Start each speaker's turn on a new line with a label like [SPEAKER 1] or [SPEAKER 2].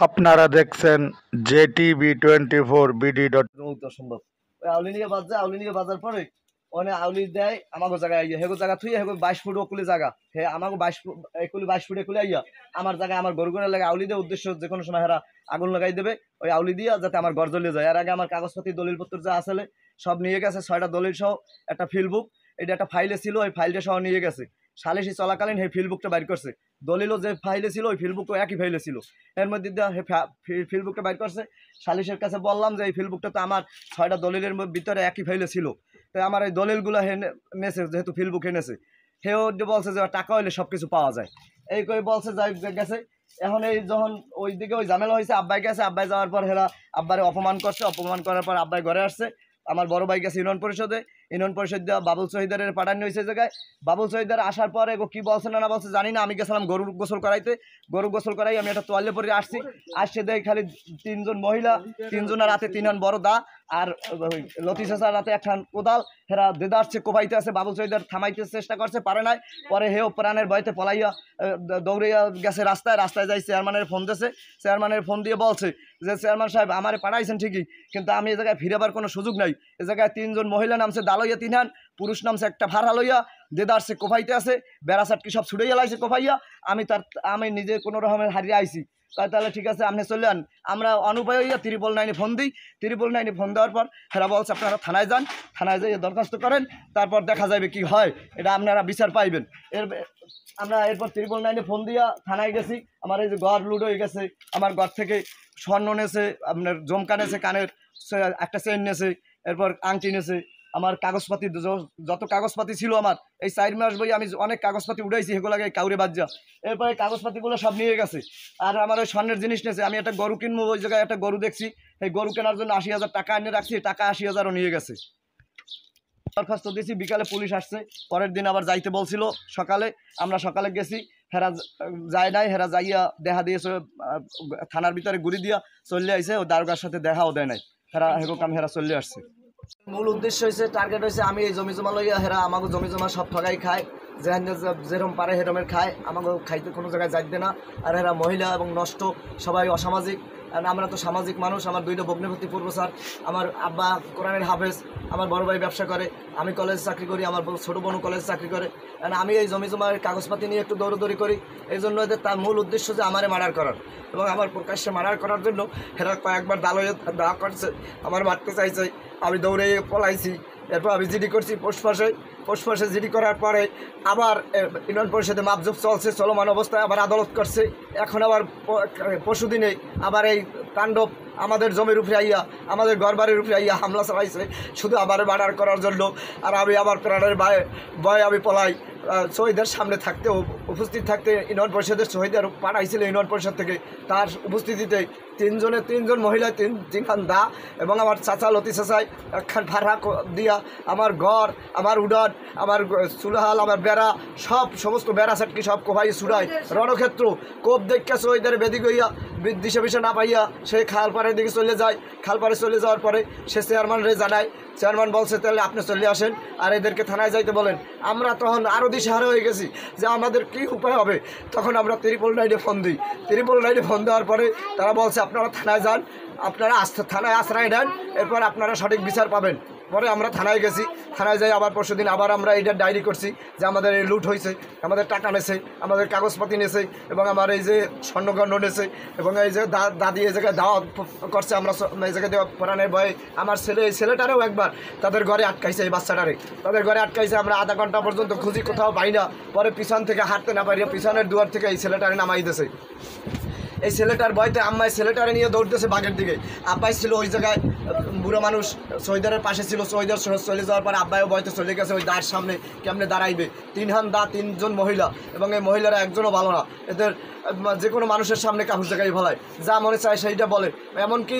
[SPEAKER 1] আপনারা দেখছেন JTV24BD.
[SPEAKER 2] সম্ভব ওই আউলি নিয়ে বাজ যায়, আউলি নিয়ে বাজার পরে ওখানে আউলি দেয় আমাকে জায়গায় আইয়া হেগো জায়গা থুই হেগো 22 ফুট ওকুলি জায়গা হে আমাকে 22 ফুট একুলি 22 ফুট একুলি আইয়া আমার জায়গায় আমার গরুগুনের লাগে আউলি দিয়ে উদ্দেশ্য যে কোনো সময় হেরা আগুন লাগাই দেবে ওই আউলি দিয়া যাতে আমার ঘর জ্বলিয়ে যায়। এর আগে আমার কাগজপাতি দলিলপত্র যা আসলে সব নিয়ে গেছে, 6টা দলিল সহ একটা ফিল্ডবুক, এটা একটা ফাইলে ছিল, ওই ফাইলটা সহ নিয়ে গেছে। সালিশি চলাকালীন সেই ফিল্ডবুকটা বাইর করছে, দলিলও যে ফাইলে ছিল ওই ফিল্ডবুকও একই ফাইলে ছিল। এর মধ্যে ফিল্ডবুকটা বাইর করছে। সালিশের কাছে বললাম যে এই ফিল্ডবুকটা তো আমার 6টা দলিলের ভিতরে একই ফাইলে ছিল, তো আমার এই দলিলগুলো নেছে, যেহেতু ফিল্ডবুক এনেছে সেও বলছে যে টাকা হইলে সব কিছু পাওয়া যায়, এই করে বলছে যাই গেছে। এখন এই যখন ওই দিকে ওই ঝামেলা হয়েছে, আব্বাই গেছে, আব্বাই যাওয়ার পর হেরা আব্বারে অপমান করছে, অপমান করার পর আব্বাই ঘরে আসছে। আমার বড় ভাই গেছে ইউনিয়ন পরিষদে, ইউনিয়ন পরিষদ দেওয়া বাবুল শহীদারের পাঠানো হয়েছে জায়গায়। বাবুল শহীদার আসার পরে কি বলছে না বলছে জানি না, আমি গেছিলাম গরুর গোসল করাইতে, গরু গোসল করাই আমি একটা তোয়ালে পরে আসছে দেয় খালি 3জন মহিলা, 3জনের রাতে 3 বড় দা আর লতি চাষার রাতে একখান কোদাল, হেরা দেদা আসছে কোপাইতে আছে। বাবুল শহীদার থামাইতে চেষ্টা করছে, পারে নাই, পরে হেও প্রাণের ভয়তে পলাইয়া দৌড়িয়া গেছে রাস্তায়। রাস্তায় যাই চেয়ারম্যানের ফোন দিয়েছে, চেয়ারম্যানের ফোন দিয়ে বলছে যে চেয়ারম্যান সাহেব আমারে পাঠাইছেন ঠিকই, কিন্তু আমি এ জায়গায় ফিরে কোনো সুযোগ নাই। এ জায়গায় 3জন মহিলা নামছে দালইয়া 3 পুরুষ নামছে একটা ভাড়া লইয়া, দেদা আসছে কোপাইতে আছে, বেড়াচাটকি সব ছুড়ে লাইছে কোপাইয়া। আমি নিজে কোনো রকমের হারিয়ে আইছি। তাহলে ঠিক আছে আপনি চলে আন। আমরা অনুপায় হইয়া 999 ফোন দিই, 999 ফোন দেওয়ার পর হেরা বলছে আপনারা থানায় যান, থানায় যাইয়ে দরখাস্ত করেন, তারপর দেখা যাবে কি হয়, এটা আপনারা বিচার পাইবেন। আমরা এরপর 999 ফোন দিয়া থানায় গেছি। আমার এই যে ঘর লুট হয়ে গেছে, আমার ঘর থেকে স্বর্ণ নেছে, আপনার জমকা নেছে, কানের একটা চেন নেছে, এরপর আংটি নেছে, আমার কাগজপাতি যত কাগজপাতি ছিল আমার এই 4 মাস বই আমি অনেক কাগজপাতি উঠাইছি, সেগুলোকে কাউরে বাদ যা। এরপরে কাগজপাতিগুলো সব নিয়ে গেছে। আর আমার ওই স্বর্ণের জিনিস নিয়েছে, আমি একটা গরু কিনবো, ওই জায়গায় একটা গরু দেখছি, সেই গরু কেনার জন্য 80,000 টাকা এনে রাখছি, টাকা 80,000ও নিয়ে গেছে। দরখাস্ত দিয়েছি, বিকালে পুলিশ আসছে, পরের দিন আবার যাইতে বলছিল সকালে, আমরা সকালে গেছি, হেরা যায় নাই, হেরা যাইয়া দেখা দিয়েছে থানার ভিতরে ঘুরি দিয়া চলে আইছে, ও দারোগার সাথে দেখাও দেয় নাই, হেরা হেরকম হেরা চলে আসছে। মূল উদ্দেশ্য হয়েছে, টার্গেট হয়েছে আমি এই জমি জমা লইয়া, হেরা আমাকে জমি জমা সব ঠগাই খায়, যেরকম পারে হেরমের খায়, আমাকে খাইতে কোনো জায়গায় যাইতে না। আর এরা মহিলা এবং নষ্ট, সবাই অসামাজিক। আমরা তো সামাজিক মানুষ। আমার 2টা ভগ্নিপতি পূর্ব স্যার, আমার আব্বা কোরআনের হাফেজ, আমার বড় ভাই ব্যবসা করে, আমি কলেজ চাকরি করি, আমার ছোটো বোনও কলেজ চাকরি করে। আমি এই জমি জমার কাগজপাতি নিয়ে একটু দৌড়দৌড়ি করি, এই জন্য এদের তার মূল উদ্দেশ্য যে আমারে মার্ডার করার, এবং আমার প্রকাশ্যে মার্ডার করার জন্য এরা কয়েকবার দা করছে, আমার মারতে চাইছে, আমি দৌড়ে পলাইছি। এরপর আমি জিডি করছি পোস্টফাঁসে জিডি করার পরে আবার ইউনিয়ন পরিষদে মাপজোপ চলছে, চলমান অবস্থায় আবার আদালত করছে। এখন আবার পরশুদিনে আবার এই তাণ্ডব আমাদের জমির উপরে আইয়া, আমাদের ঘরবাড়ির উপরে আইয়া হামলা চালাইছে, শুধু আমার মার্ডার করার জন্য। আর আমি আবার প্রাণের ভয়ে আমি পলাই। শহীদের সামনে থাকতে, উপস্থিত থাকতে, ইউনিয়ন পরিষদের শহীদের পাঠাইছিল ইউনিয়ন পরিষদ থেকে, তার উপস্থিতিতে 3জন মহিলা, 3খান দা এবং আমার চাচা লতি চাচাই একখান ভাড়া দিয়া আমার ঘর, আমার উডান, আমার চুলাহাল, আমার বেড়া, সমস্ত বেড়া সাটকি সব কোপাই ছুড়াই। রণক্ষেত্র কোপ দেখে শহীদের বেদি গইয়া দিশে বিষে না পাইয়া সে খালপাড়ের দিকে চলে যায়। খালপাড়ে চলে যাওয়ার পরে সে চেয়ারম্যানরে জানায়, চেয়ারম্যান বলছে তাহলে আপনি চলে আসেন আর এদেরকে থানায় যাইতে বলেন। আমরা তখন আরও দিশেহারা হয়ে গেছি যে আমাদের কী উপায় হবে। তখন আমরা 999 ফোন দিই, 999 ফোন দেওয়ার পরে তারা বলছে আপনারা থানায় যান, আপনারা থানায় আশ্রয় নেন, এরপর আপনারা সঠিক বিচার পাবেন। পরে আমরা থানায় গেছি, থানায় যাই আবার পরশুদিন আবার আমরা এটা ডায়েরি করছি যে আমাদের এই লুট হয়েছে, আমাদের টাকা নেছে, আমাদের কাগজপাতি নেছে, এবং আমার এই যে স্বর্ণগণ্ড নেছে, এবং এই যে দাদি এই জায়গায় দাওয়া করছে। আমরা এই জায়গায় দেওয়া প্রাণের ভয়ে আমার ছেলেটারেও একবার তাদের ঘরে আটকাইছে, এই বাচ্চাটারে তাদের ঘরে আটকাইছে। আমরা আধা ঘন্টা পর্যন্ত খুঁজি, কোথাও পাই না। পরে পিছন থেকে হাঁটতে না পারি, পিছনের দুয়ার থেকে এই ছেলেটারে নামাই দিয়েছে। এই ছেলেটার ভয়তে আম্মাই ছেলেটারে নিয়ে দৌড়তেছে বাঘের দিকে। আব্বাই ছিল ওই জায়গায়, বুড়ো মানুষ শহীদের পাশে ছিল, শহীদের চলে যাওয়ার পর আব্বাইও ভয়তে চলে গেছে ওই দাঁড় সামনে কেমনে দাঁড়াইবে। 3জন মহিলা, এবং এই মহিলারা একজনও ভালো না, এদের যে কোনো মানুষের সামনে কাহুর জায়গায় ভালায়, যা মনে চায় সেইটা বলে। এমনকি